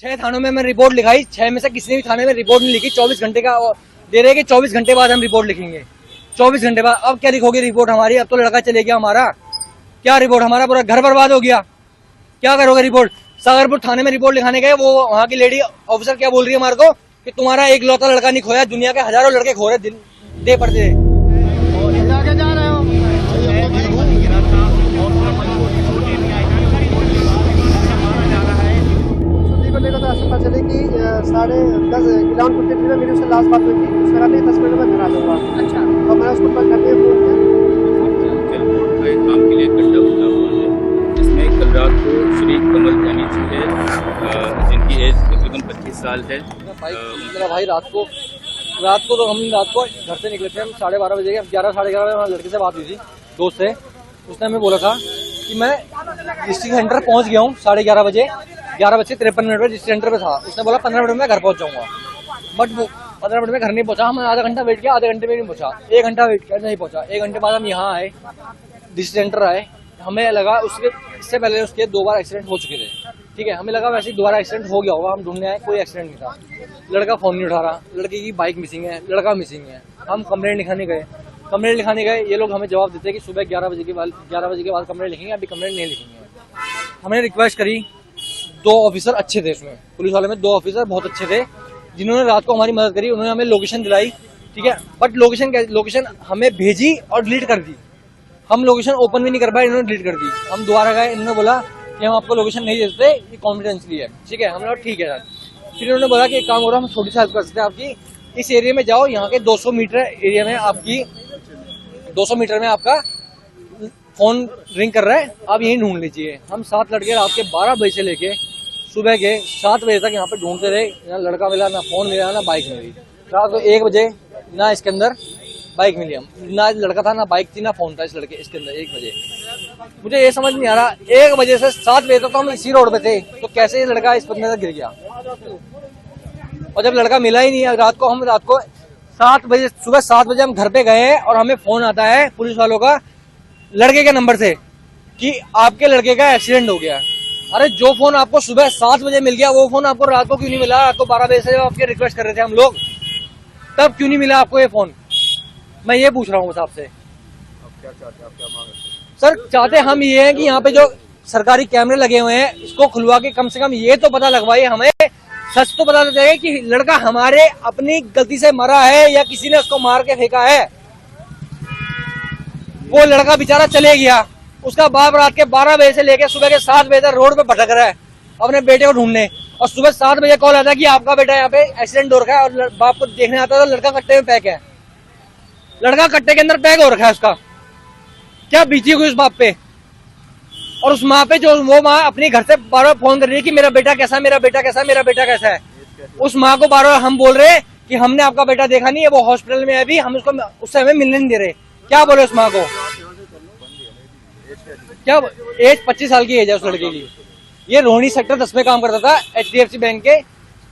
6 थानों में मैं रिपोर्ट लिखाई, 6 में से किसी भी थाने में रिपोर्ट नहीं लिखी। 24 घंटे का दे रहे कि 24 घंटे बाद हम रिपोर्ट लिखेंगे। 24 घंटे बाद अब क्या लिखोगे रिपोर्ट हमारी? अब तो लड़का चले गया हमारा, क्या रिपोर्ट? हमारा पूरा घर बर्बाद हो गया। क्या करोगे रिपोर्ट? सागरपुर थाने में रिपोर्ट लिखाने गए, वो वहाँ की लेडी ऑफिसर क्या बोल रही है हमारे को कि तुम्हारा एक लौता लड़का नहीं खोया, दुनिया के हजारों लड़के खो रहे दे पर दे। तो ऐसा पता चले कि 10:30 ग्राउंड क्रिकेट में मेरी उससे लास्ट बात हुई थी। उसने कहा 10 मिनट में घर आ जाऊंगा। अच्छा, तो मैं उसको घर पे फोन किया। जलपोर्ट का एक काम के लिए गड्ढा खुदा हुआ है, जिसमें कल रात को श्री कमल जानी जी है, जिनकी एज तकरीबन 25 साल है। मेरा भाई रात को तो हम रात को घर से निकले थे, हम 12:30 बजे, 11 साढ़े 11 बजे लड़के से बात हुई थी, दोस्त से। उसने हमें बोला था कि मैं डिस्ट्रिक्ट सेंटर पहुंच गया हूँ 11:30 बजे, 11:53 पर डिस्ट्रिक्ट सेंटर पे था। उसने बोला 15 मिनट में घर पहुंच जाऊंगा, बट वो 15 मिनट में घर नहीं पहुंचा। हमने आधा घंटा वेट किया, आधे घंटे में नहीं पहुंचा। 1 घंटा वेट किया, नहीं पहुंचा। 1 घंटे बाद हम यहाँ आए, डिस्ट्रिक्ट सेंटर आए। हमें लगा इससे पहले उसके 2 बार एक्सीडेंट हो चुके थे, ठीक है। हमें लगा वैसे ही दोबारा एक्सीडेंट हो गया होगा। हम ढूंढने आए, कोई एक्सीडेंट नहीं था। लड़का फोन नहीं उठा रहा, लड़के की बाइक मिसिंग है, लड़का मिसिंग है। हम कंप्लेंट लिखाने गए, ये लोग हमें जवाब देते हैं कि सुबह 11 बजे के बाद कंप्लेंट लिखेंगे, अभी कंप्लेंट नहीं लिखेंगे। हमने रिक्वेस्ट करी, 2 ऑफिसर अच्छे थे उसमें, पुलिस वाले में 2 ऑफिसर बहुत अच्छे थे, जिन्होंने रात को हमारी मदद करी। उन्होंने हमें लोकेशन दिलाई, ठीक है, बट लोकेशन हमें भेजी और डिलीट कर दी। हम लोकेशन ओपन भी नहीं कर पाए, इन्होंने डिलीट कर दी। हम दोबारा गए, इन्होंने बोला कि हम आपको लोकेशन नहीं दे सकते, ये कॉन्फिडेंशियली है, ठीक है। हमने कहा ठीक है सर। फिर इन्होंने बोला कि एक काम करो, हम छोटी सी हेल्प कर सकते हैं आपकी, इस एरिया में जाओ, यहाँ के 200 मीटर एरिया में आपकी 200 मीटर में आपका फोन रिंग कर रहा है, आप यहीं ढूंढ लीजिए। हम 7 लड़के रात के 12 बजे से लेके सुबह के 7 बजे तक यहाँ पे ढूंढते रहे। ना लड़का मिला, ना फोन मिला, ना बाइक मिली। रात को 1 बजे ना इसके अंदर बाइक मिली, हम ना लड़का था, ना बाइक थी, ना फोन था इस लड़के इसके अंदर। 1 बजे मुझे ये समझ नहीं आ रहा, 1 बजे से 7 बजे तक तो हम इसी रोड पे थे, तो कैसे ये लड़का इस बंदे तक गिर गया? और जब लड़का मिला ही नहीं, रात को सुबह 7 बजे हम घर पे गए हैं और हमें फोन आता है पुलिस वालों का लड़के के नंबर से कि आपके लड़के का एक्सीडेंट हो गया। अरे जो फोन आपको सुबह 7 बजे मिल गया, वो फोन आपको रात को क्यों नहीं मिला? रात को 12 बजे से आपके रिक्वेस्ट कर रहे थे हम लोग, तब क्यों नहीं मिला आपको ये फोन? मैं ये पूछ रहा हूँ आपसे। क्या चाहते हैं, आप क्या मांग रहे हैं? सर चाहते हम ये हैं कि यहाँ पे जो सरकारी कैमरे लगे हुए हैं, इसको खुलवा के कम से कम ये तो पता लगवाइए, हमें सच तो पता चले कि लड़का हमारे अपनी गलती से मरा है या किसी ने उसको मार के फेंका है। वो लड़का बेचारा चले गया, उसका बाप रात के 12 बजे से लेकर सुबह के 7 बजे तक रोड पे भटक रहा है अपने बेटे को ढूंढने, और सुबह 7 बजे कॉल आता है कि आपका बेटा यहाँ पे एक्सीडेंट हो रखा है। और बाप को देखने आता है तो लड़का कट्टे में पैक है, लड़का कट्टे के अंदर पैक हो रखा है। उसका क्या बीती हुई उस बाप पे, और उस माँ पे जो वो माँ अपने घर से बार-बार फोन कर रही है कि मेरा बेटा कैसा है, मेरा बेटा कैसा है, मेरा बेटा कैसा है। उस माँ को बार-बार हम बोल रहे हैं कि हमने आपका बेटा देखा नहीं है, वो हॉस्पिटल में है अभी, हम उससे हमें मिलने नहीं दे रहे। क्या बोले उस माँ को? क्या एज 25 साल की एज है उस लड़के की। ये रोहिणी सेक्टर 10 में काम करता था HDFC बैंक के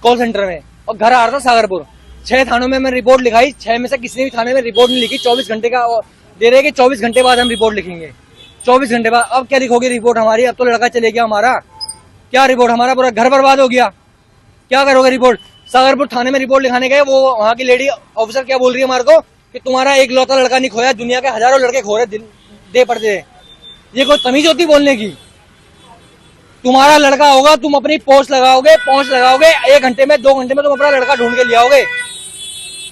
कॉल सेंटर में, और घर आ रहा था सागरपुर। 6 थानों में मैं रिपोर्ट लिखाई, 6 में से किसी भी थाने में रिपोर्ट नहीं लिखी। 24 घंटे का दे रहे कि 24 घंटे बाद हम रिपोर्ट लिखेंगे। 24 घंटे बाद अब क्या लिखोगे रिपोर्ट हमारी? अब तो लड़का चले गया हमारा, क्या रिपोर्ट? हमारा पूरा घर बर्बाद हो गया। क्या करोगे रिपोर्ट? सागरपुर थाने में रिपोर्ट लिखाने गए, वो वहाँ की लेडी ऑफिसर क्या बोल रही है हमारे को कि तुम्हारा एक लौता लड़का नहीं खोया, दुनिया के हजारों लड़के खो रहे दे पर दे। ये कोई तमीज होती बोलने की? तुम्हारा लड़का होगा, तुम अपनी पहुंच लगाओगे, 1 घंटे में 2 घंटे में तुम अपना लड़का ढूंढ के ले आओगे।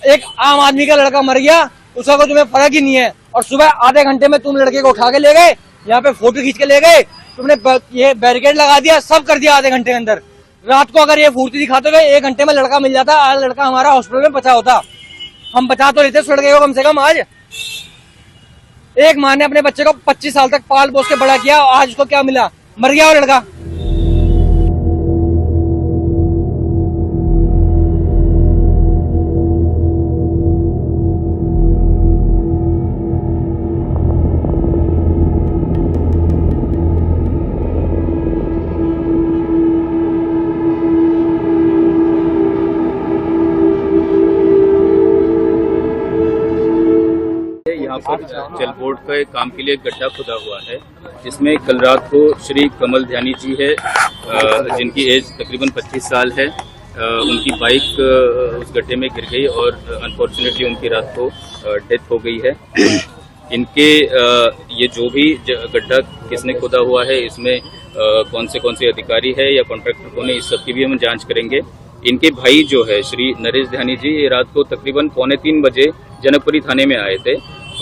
एक आम आदमी का लड़का मर गया, उसका कोई तुम्हें फर्क ही नहीं है, और सुबह आधे घंटे में तुम लड़के को उठा के ले गए, यहाँ पे फोटो खींच के ले गए, तुमने ये बैरिकेड लगा दिया, सब कर दिया आधे घंटे के अंदर। रात को अगर ये फुर्ती दिखाते हुए 1 घंटे में लड़का मिल जाता, आज लड़का हमारा हॉस्पिटल में बचा होता। हम बचा तो लेते उस लड़के को कम से कम। आज एक माँ ने अपने बच्चे को 25 साल तक पाल पोस के बड़ा किया, आज उसको क्या मिला? मर गया वो लड़का। यहाँ पर जलपोर्ट का काम के लिए गड्ढा खुदा हुआ है, जिसमें कल रात को श्री कमल ध्यानी जी है, जिनकी एज तकरीबन 25 साल है। उनकी बाइक उस गड्ढे में गिर गई और अनफॉर्चुनेटली उनकी रात को डेथ हो गई है। इनके ये जो भी गड्ढा किसने खोदा हुआ है, इसमें कौन से अधिकारी है या कॉन्ट्रैक्टर कौन है, इस सब की भी हम जांच करेंगे। इनके भाई जो है श्री नरेश ध्यानी जी, ये रात को तकरीबन 2:45 बजे जनकपुरी थाने में आए थे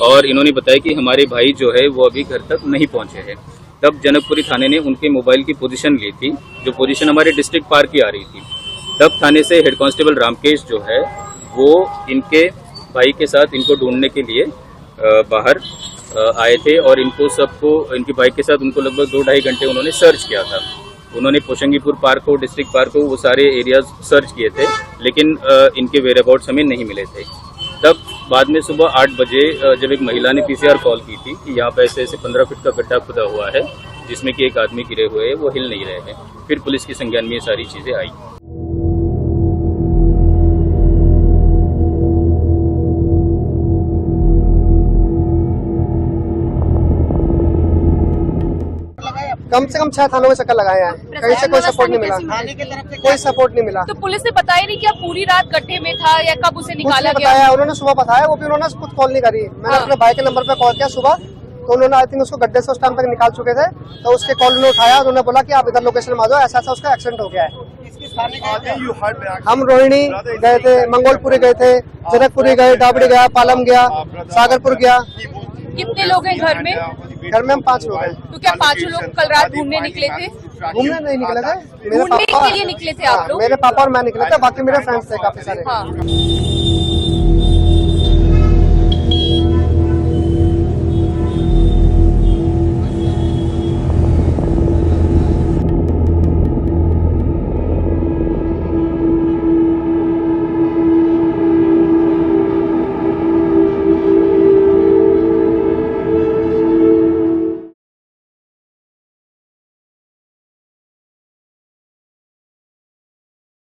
और इन्होंने बताया कि हमारे भाई जो है वो अभी घर तक नहीं पहुंचे हैं। तब जनकपुरी थाने ने उनके मोबाइल की पोजीशन ली थी, जो पोजीशन हमारे डिस्ट्रिक्ट पार्क की आ रही थी। तब थाने से हेड कांस्टेबल रामकेश जो है वो इनके भाई के साथ इनको ढूंढने के लिए बाहर आए थे और इनको सबको, इनकी बाइक के साथ उनको लगभग 2-2.5 घंटे उन्होंने सर्च किया था। उन्होंने पोशंगीपुर पार्क हो, डिस्ट्रिक्ट पार्क हो, वो सारे एरियाज सर्च किए थे, लेकिन इनके वेयर अबाउट्स हमें नहीं मिले थे। तब बाद में सुबह 8 बजे जब एक महिला ने पीसीआर कॉल की थी कि यहाँ पे ऐसे 15 फीट का गड्ढा खुदा हुआ है जिसमें कि एक आदमी गिरे हुए हैं, वो हिल नहीं रहे हैं। फिर पुलिस के संज्ञान में ये सारी चीजें आई। कम से कम 6 थानों में चक्कर लगाए हैं, कहीं से कोई सपोर्ट नहीं मिला, कोई सपोर्ट नहीं मिला। तो पुलिस ने बताया नहीं कि आप पूरी रात गड्ढे में था या कब उसे निकाला गया? बताया, उन्होंने सुबह बताया, वो भी उन्होंने खुद कॉल नहीं करी। मैंने अपने भाई के नंबर पे कॉल किया सुबह, तो उन्होंने आई थिंक उसको गड्ढे से उस टाइम तक निकाल चुके थे, तो उसके कॉल उन्होंने उठाया, उन्होंने बोला कि आप इधर लोकेशन में आ जाओ, ऐसा उसका एक्सीडेंट हो गया है। हम रोहिणी गए थे, मंगोलपुरी गए थे, जनकपुरी गए, डाबड़ी गया, पालम गया, सागरपुर गया। कितने लोग हैं घर में? घर में हम 5 लोग हैं। तो क्या 5 लोग कल रात घूमने निकले थे? घूमने नहीं निकले थे, घूमने के लिए निकले थे आप लोग? मेरे पापा और मैं निकले थे, बाकी मेरे फ्रेंड्स थे काफी सारे। हाँ।